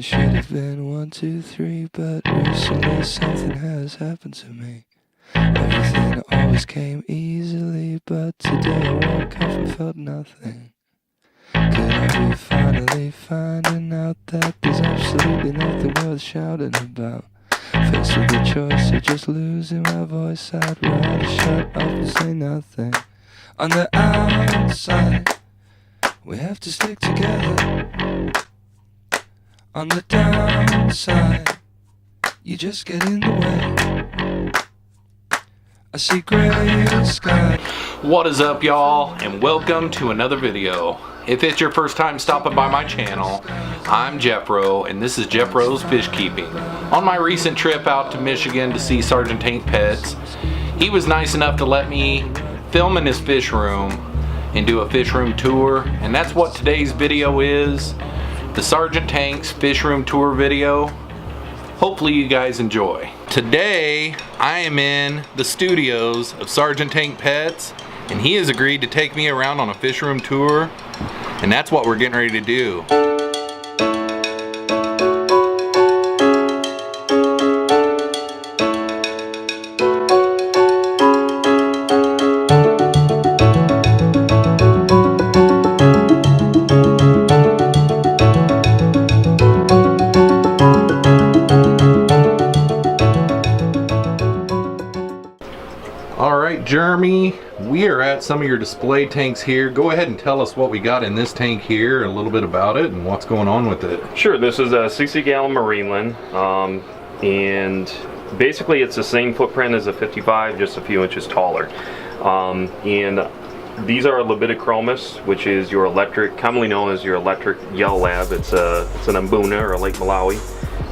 It should have been 1, 2, 3, but recently something has happened to me. Everything always came easily, but today I woke up and felt nothing. Could I be finally finding out that there's absolutely nothing worth shouting about? Faced with the choice of just losing my voice, I'd rather shut up and say nothing. On the outside, we have to stick together. On the downside, you just get in the way. I see gray sky. What is up, y'all, and welcome to another video. If it's your first time stopping by my channel, I'm Jeffroz, and this is Jeffroz Fish Keeping. On my recent trip out to Michigan to see Sergeant Tank Pets, he was nice enough to let me film in his fish room and do a fish room tour, and that's what today's video is, the Sergeant Tank's fish room tour video. Hopefully you guys enjoy. Today I am in the studios of Sergeant Tank Pets, and he has agreed to take me around on a fish room tour, and that's what we're getting ready to do. Alright, Jeremy, we are at some of your display tanks here. Go ahead and tell us what we got in this tank here, a little bit about it, and what's going on with it. Sure, this is a 60-gallon Marineland, and basically it's the same footprint as a 55, just a few inches taller. And these are Leopard, which is your electric, commonly known as your electric yellow lab. It's an Mbuna or a Lake Malawi,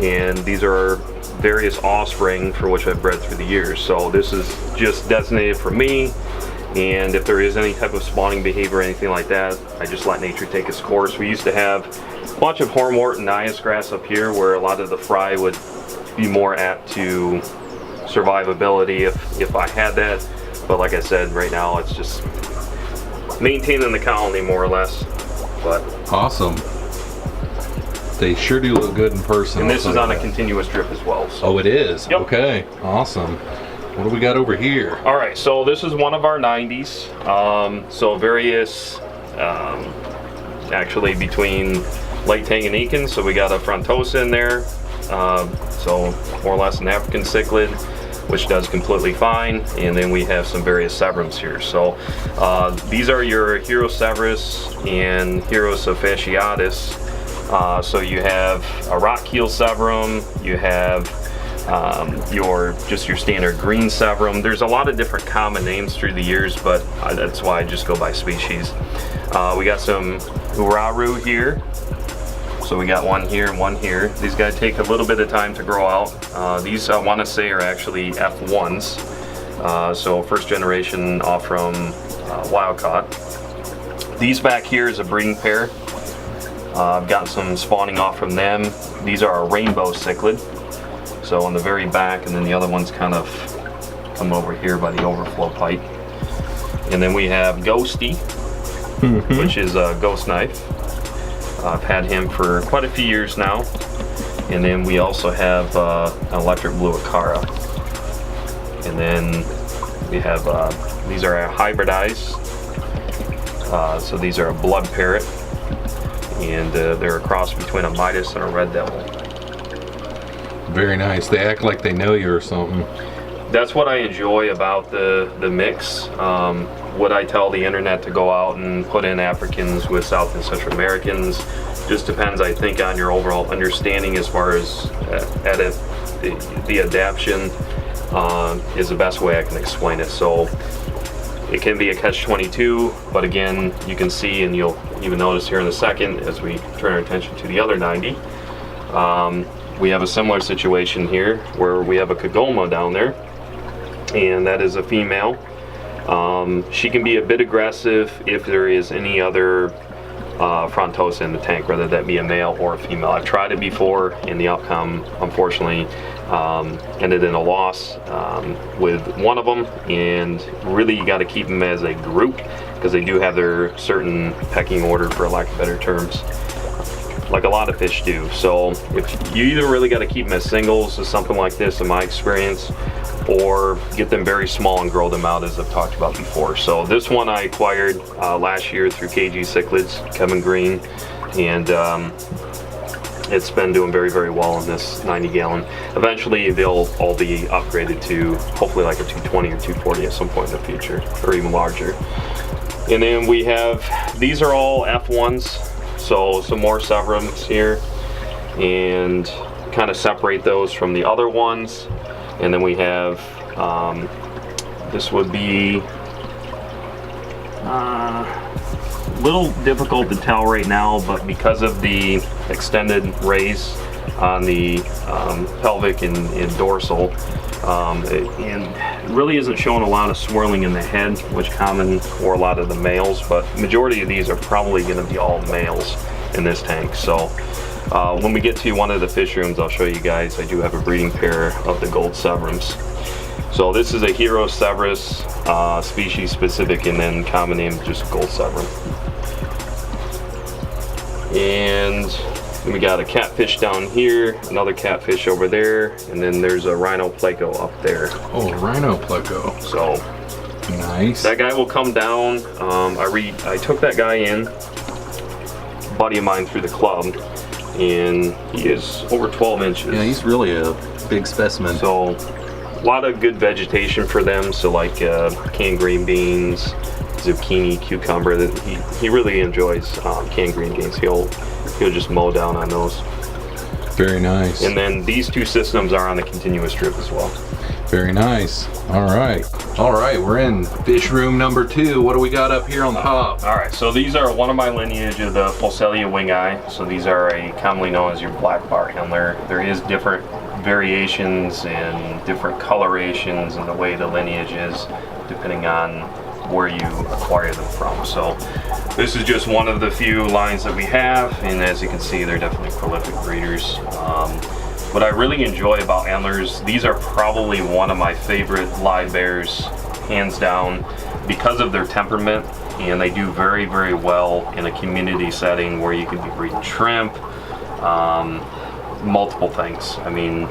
and these are various offspring for which I've bred through the years. So this is just designated for me, and if there is any type of spawning behavior or anything like that, I just let nature take its course. We used to have a bunch of hornwort and Nias grass up here where a lot of the fry would be more apt to survivability if I had that, but like I said, right now it's just maintaining the colony more or less. But awesome. They sure do look good in person. And this is on a continuous drip as well. So. Oh, it is? Yep. Okay, awesome. What do we got over here? All right, so this is one of our 90s. So various, actually between Lake Tanganyika, so we got a Frontosa in there. So more or less an African Cichlid, which does completely fine. And then we have some various Severums here. So these are your Heroseverus and Herosophaciatus. So you have a rock keel Severum, you have your standard green Severum. There's a lot of different common names through the years, but that's why I just go by species. We got some Uraru here. So we got one here and one here. These guys take a little bit of time to grow out. These I want to say are actually F1s. So first generation off from wild caught. These back here is a breeding pair. I've gotten some spawning off from them. These are a rainbow cichlid. So on the very back, and then the other ones kind of come over here by the overflow pipe. And then we have Ghosty, which is a ghost knife. I've had him for quite a few years now. And then we also have an electric blue Akara. And then we have, these are hybridized. So these are a blood parrot. And they're a cross between a Midas and a red devil. Very nice. They act like they know you or something. That's what I enjoy about the mix. What I tell the internet to go out and put in Africans with South and Central Americans just depends, I think, on your overall understanding as far as the adaptation is the best way I can explain it. So it can be a catch-22, but again, you can see, and you'll even notice here in a second as we turn our attention to the other 90, we have a similar situation here where we have a Kagoma down there, and that is a female. She can be a bit aggressive if there is any other Frontosa in the tank, whether that be a male or a female. I've tried it before, and the outcome, unfortunately, ended in a loss with one of them, and really you got to keep them as a group because they do have their certain pecking order, for lack of better terms. like a lot of fish do. So if you either really got to keep them as singles as something like this in my experience, or get them very small and grow them out as I've talked about before. So this one I acquired last year through KG Cichlids, Kevin Green, and it's been doing very, very well in this 90 gallon. Eventually they'll all be upgraded to hopefully like a 220 or 240 at some point in the future, or even larger. And then we have, these are all F1s, so some more Severums here, and kind of separate those from the other ones. And then we have, this would be a little difficult to tell right now, but because of the extended raise on the pelvic and dorsal, it really isn't showing a lot of swirling in the head, which is common for a lot of the males, but majority of these are probably going to be all males in this tank. So when we get to one of the fish rooms, I'll show you guys. I do have a breeding pair of the gold Severums. So this is a Hero Severus, species specific, and then common name just gold Severum. And we got a catfish down here, another catfish over there, and then there's a rhino pleco up there. Oh, rhino pleco. So nice. That guy will come down. I took that guy in, a buddy of mine through the club, and he is over 12 inches. Yeah, he's really a big specimen. So a lot of good vegetation for them. So like canned green beans, zucchini, cucumber. He really enjoys canned green beans. He'll just mow down on those. Very nice. And then these two systems are on the continuous drip as well. Very nice. All right, we're in fish room number 2. What do we got up here on the top? All right, so these are one of my lineage of the Pulselia wing-eye. So these are commonly known as your black bar handler. There is different variations and different colorations in the way the lineage is, depending on where you acquire them from. So this is just one of the few lines that we have, and as you can see, they're definitely prolific breeders. What I really enjoy about antlers, these are probably one of my favorite live bears, hands down, because of their temperament, and they do very, very well in a community setting where you can be breeding shrimp, multiple things. I mean,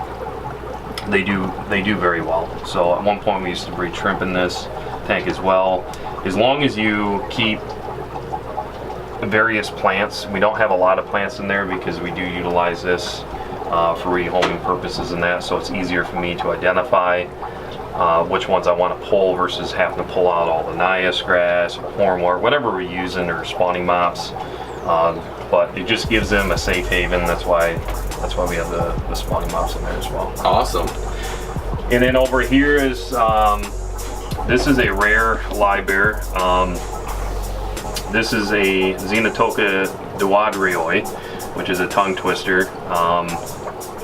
they do very well. So at one point we used to breed shrimp in this tank as well. As long as you keep various plants, we don't have a lot of plants in there because we do utilize this for rehoming purposes and that, so it's easier for me to identify which ones I want to pull versus having to pull out all the Nias grass or hornwort, whatever we're using, or spawning mops. But it just gives them a safe haven. That's why we have the spawning mops in there as well. Awesome. And then over here is this is a rare live bear. This is a Xenotoca duadrioi, which is a tongue twister.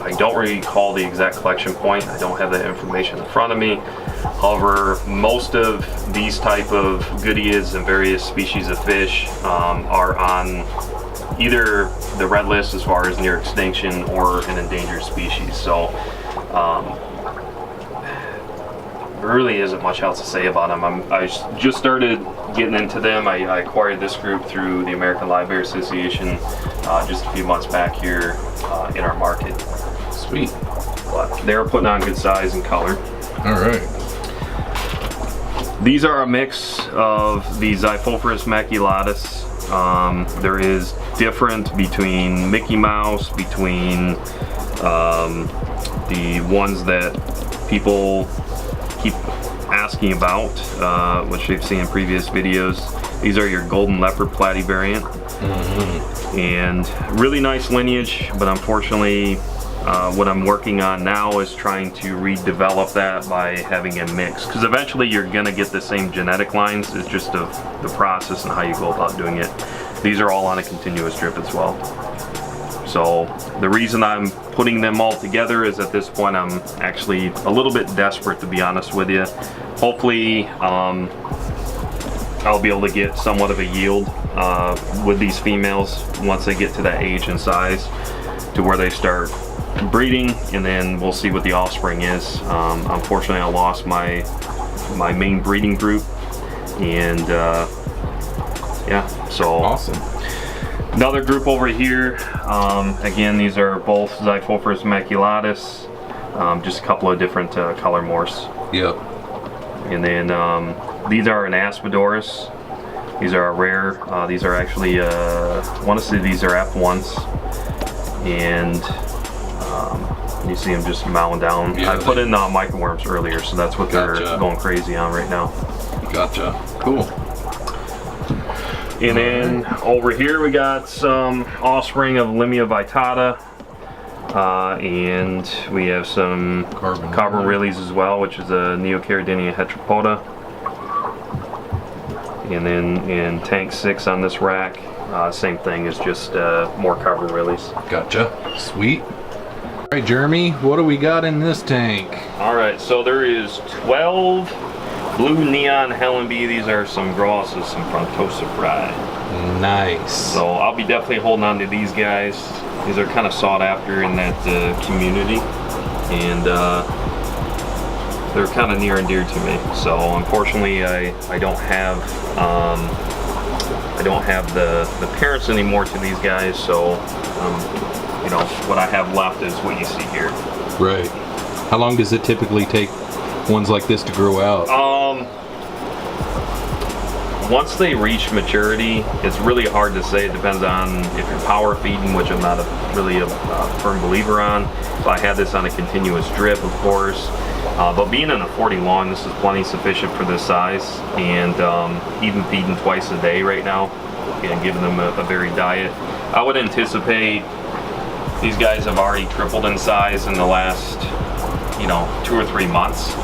I don't recall the exact collection point. I don't have that information in front of me. However, most of these type of goodies and various species of fish are on either the red list as far as near extinction or an endangered species. So there really isn't much else to say about them. I just started getting into them. I acquired this group through the American Live Bear Association just a few months back here in our market. Sweet. But they're putting on good size and color. All right. These are a mix of the Xiphophorus maculatus. There is different between Mickey Mouse, between the ones that people keep asking about, which they've seen in previous videos. These are your golden leopard platy variant. And really nice lineage, but unfortunately what I'm working on now is trying to redevelop that by having a mix, because eventually you're gonna get the same genetic lines. It's just the process and how you go about doing it. These are all on a continuous drip as well. So the reason I'm putting them all together is at this point I'm actually a little bit desperate, to be honest with you. Hopefully I'll be able to get somewhat of a yield with these females once they get to that age and size to where they start breeding, and then we'll see what the offspring is. Unfortunately, I lost my main breeding group, and yeah, so awesome. Another group over here, again, these are both Xiphophorus maculatus, just a couple of different color morphs. Yep. And then these are an Aspidorus. These are rare. These are actually, I want to say these are F1s. And you see them just mowing down. Yeah, I put in microworms earlier, so that's what they're going crazy on right now. Gotcha. Cool. And then over here we got some offspring of Limia vitata, and we have some carbon rillies as well, which is a Neocaridina heteropoda. And then in tank 6 on this rack, same thing, is just more carbon rillies. Gotcha. Sweet. All right, Jeremy, what do we got in this tank? All right, so there is 12 blue neon Hellenby. These are some grosses, some Frontosa fry. Nice. So I'll be definitely holding on to these guys. These are kind of sought after in that community, and they're kind of near and dear to me. So unfortunately, I don't have the parents anymore to these guys. So you know, what I have left is what you see here. Right. How long does it typically take ones like this to grow out? Once they reach maturity, it's really hard to say. It depends on if you're power feeding, which I'm not really a firm believer on. So I had this on a continuous drip, of course. But being in a 40 lawn, this is plenty sufficient for this size. And even feeding twice a day right now and giving them a varied diet. I would anticipate these guys have already tripled in size in the last, 2 or 3 months.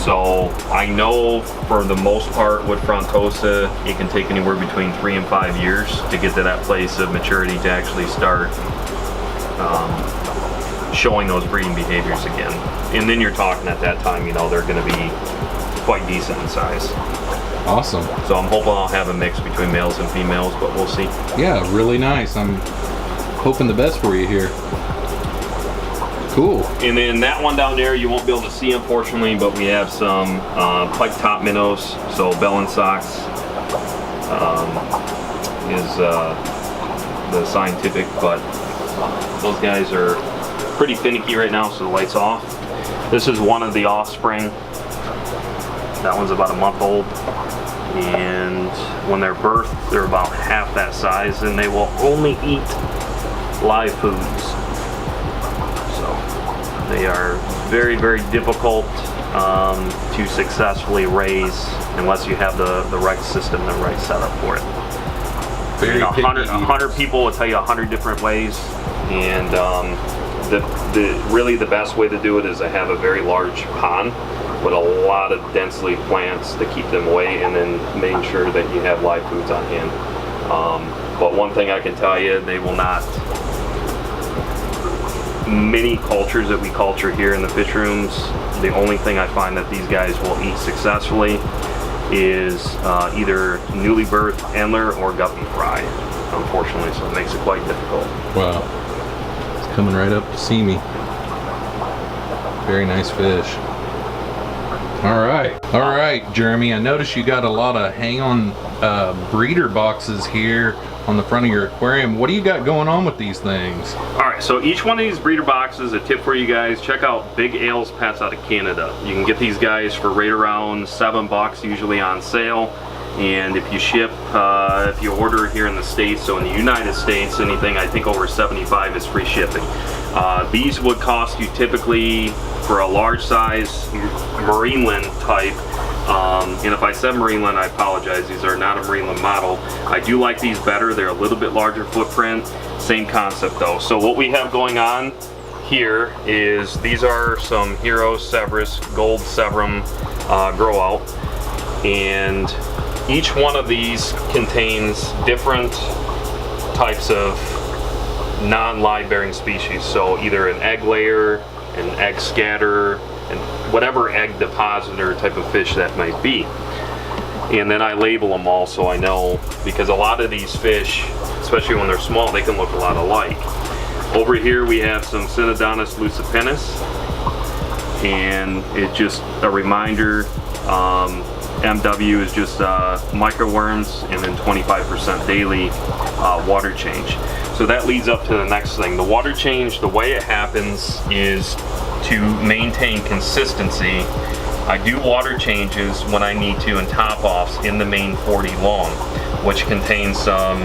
So I know for the most part with Frontosa, it can take anywhere between 3 and 5 years to get to that place of maturity to actually start showing those breeding behaviors again. And then you're talking at that time, they're going to be quite decent in size. Awesome. So I'm hoping I'll have a mix between males and females, but we'll see. Yeah, really nice. I'm hoping the best for you here. Cool. And then that one down there you won't be able to see, unfortunately, but we have some pike top minnows. So bell and socks is the scientific, but those guys are pretty finicky right now, so the light's off. This is one of the offspring. That one's about a month old, and when they're birthed, they're about half that size, and they will only eat live foods. They are very, very difficult to successfully raise unless you have the right system, the right setup for it. Very 100 people will tell you 100 different ways, and really the best way to do it is to have a very large pond with a lot of densely plants to keep them away, and then making sure that you have live foods on hand. But one thing I can tell you, they will not. Many cultures that we culture here in the fish rooms, the only thing I find that these guys will eat successfully is either newly birthed Endler or guppy fry, unfortunately, so it makes it quite difficult. Wow. It's coming right up to see me. Very nice fish. All right, Jeremy, I noticed you got a lot of hang-on breeder boxes here on the front of your aquarium. What do you got going on with these things? All right, so each one of these breeder boxes, a tip for you guys, check out Big Ales Pets out of Canada. You can get these guys for right around $7 usually on sale. And if you ship, if you order here in the States, so in the United States, anything I think over 75 is free shipping. These would cost you typically for a large size Marineland type. And if I said Marineland, I apologize. These are not a Marineland model. I do like these better. They're a little bit larger footprint. Same concept though. So what we have going on here is these are some Hero Severus Gold Severum grow out. And each one of these contains different types of non-live bearing species. So either an egg layer, an egg scatter, and whatever egg depositor type of fish that might be. And then I label them all so I know, because a lot of these fish, especially when they're small, they can look a lot alike. Over here we have some Synodontis lucipennis, and it's just a reminder, MW is just microworms, and then 25% daily water change. So that leads up to the next thing. The water change, the way it happens is to maintain consistency. I do water changes when I need to and top-offs in the main 40 long, which contains some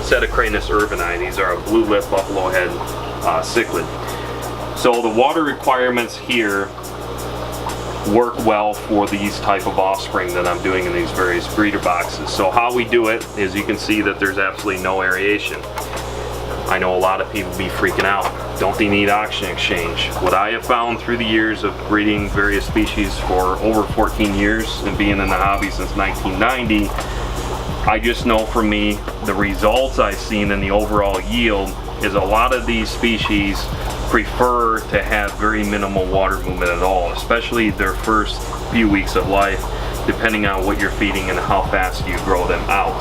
Cetacranus urbani. These are a blue lip buffalo head cichlid. So the water requirements here work well for these type of offspring that I'm doing in these various breeder boxes. So how we do it is, you can see that there's absolutely no aeration. I know a lot of people be freaking out. Don't they need oxygen exchange? What I have found through the years of breeding various species for over 14 years and being in the hobby since 1990, I just know for me, the results I've seen in the overall yield is a lot of these species prefer to have very minimal water movement at all, especially their first few weeks of life, depending on what you're feeding and how fast you grow them out.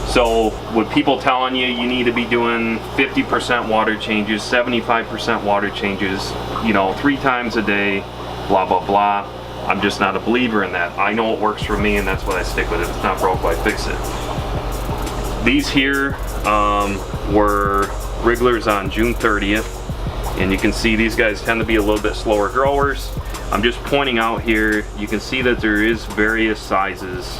So with people telling you you need to be doing 50% water changes, 75% water changes, you know, 3 times a day, blah, blah, blah, I'm just not a believer in that. I know what works for me, and that's what I stick with. If it's not broke, why fix it? These here were wrigglers on June 30th. And you can see these guys tend to be a little bit slower growers. I'm just pointing out here, you can see that there is various sizes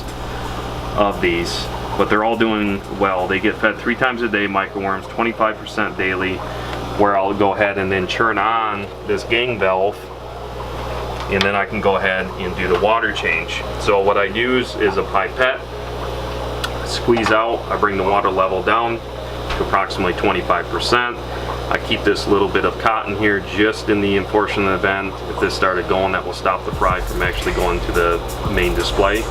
of these, but they're all doing well. They get fed 3 times a day, microworms, 25% daily, where I'll go ahead and then turn on this gang valve, and then I can go ahead and do the water change. So what I use is a pipette, squeeze out, I bring the water level down to approximately 25%. I keep this little bit of cotton here just in the unfortunate event if this started going, that will stop the fry from actually going to the main display.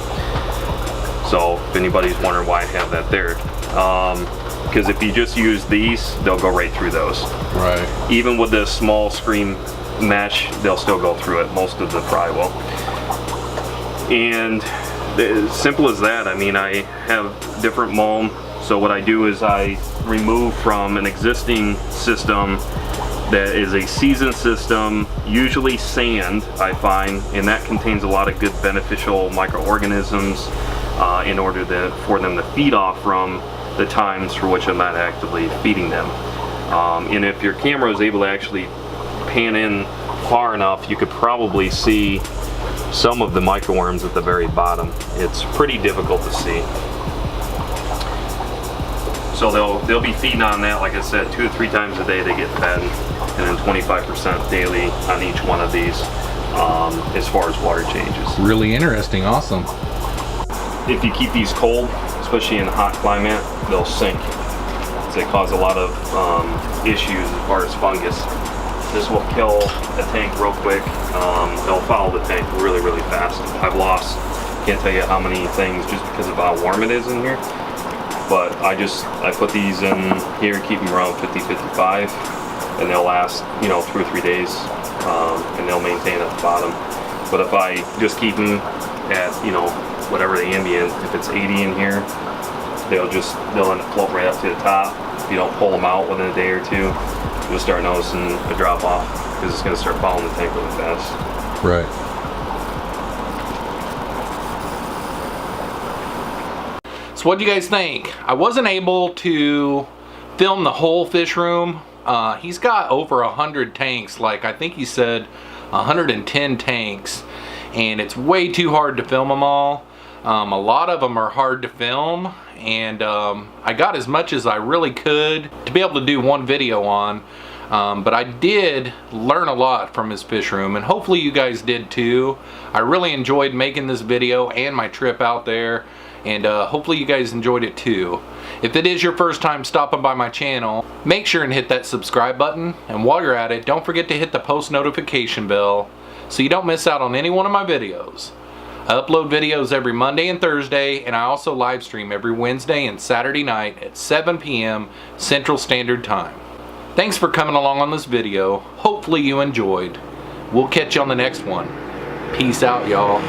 So if anybody's wondering why I have that there, because if you just use these, they'll go right through those. Right. Even with this small screen mesh, they'll still go through it. Most of the fry will. And as simple as that. I mean, I have different mulm. So what I do is I remove from an existing system that is a seasoned system, usually sand, I find, and that contains a lot of good beneficial microorganisms in order for them to feed off from the times for which I'm not actively feeding them. And if your camera is able to actually pan in far enough, you could probably see some of the microworms at the very bottom. It's pretty difficult to see. So they'll be feeding on that, like I said, 2 to 3 times a day they get fed, and then 25% daily on each one of these as far as water changes. Really interesting, awesome. If you keep these cold, especially in a hot climate, they'll sink. So they cause a lot of issues as far as fungus. This will kill a tank real quick. They'll follow the tank really, really fast. I've lost, can't tell you how many things just because of how warm it is in here. But I put these in here, keep them around 50, 55, and they'll last, you know, 2 or 3 days, and they'll maintain at the bottom. But if I just keep them at, you know, whatever the ambient, if it's 80 in here, they'll end up floating right up to the top. If you don't pull them out within a day or 2, you'll start noticing a drop off, because it's going to start following the tank really fast. Right. So what do you guys think? I wasn't able to film the whole fish room. He's got over 100 tanks, like I think he said 110 tanks, and it's way too hard to film them all. A lot of them are hard to film, and I got as much as I really could to be able to do one video on. But I did learn a lot from his fish room, and hopefully you guys did too. I really enjoyed making this video and my trip out there, and hopefully you guys enjoyed it too. If it is your first time stopping by my channel, make sure and hit that subscribe button, and while you're at it, don't forget to hit the post notification bell so you don't miss out on any one of my videos. I upload videos every Monday and Thursday, and I also live stream every Wednesday and Saturday night at 7 p.m. Central Standard Time. Thanks for coming along on this video. Hopefully you enjoyed. We'll catch you on the next one. Peace out, y'all.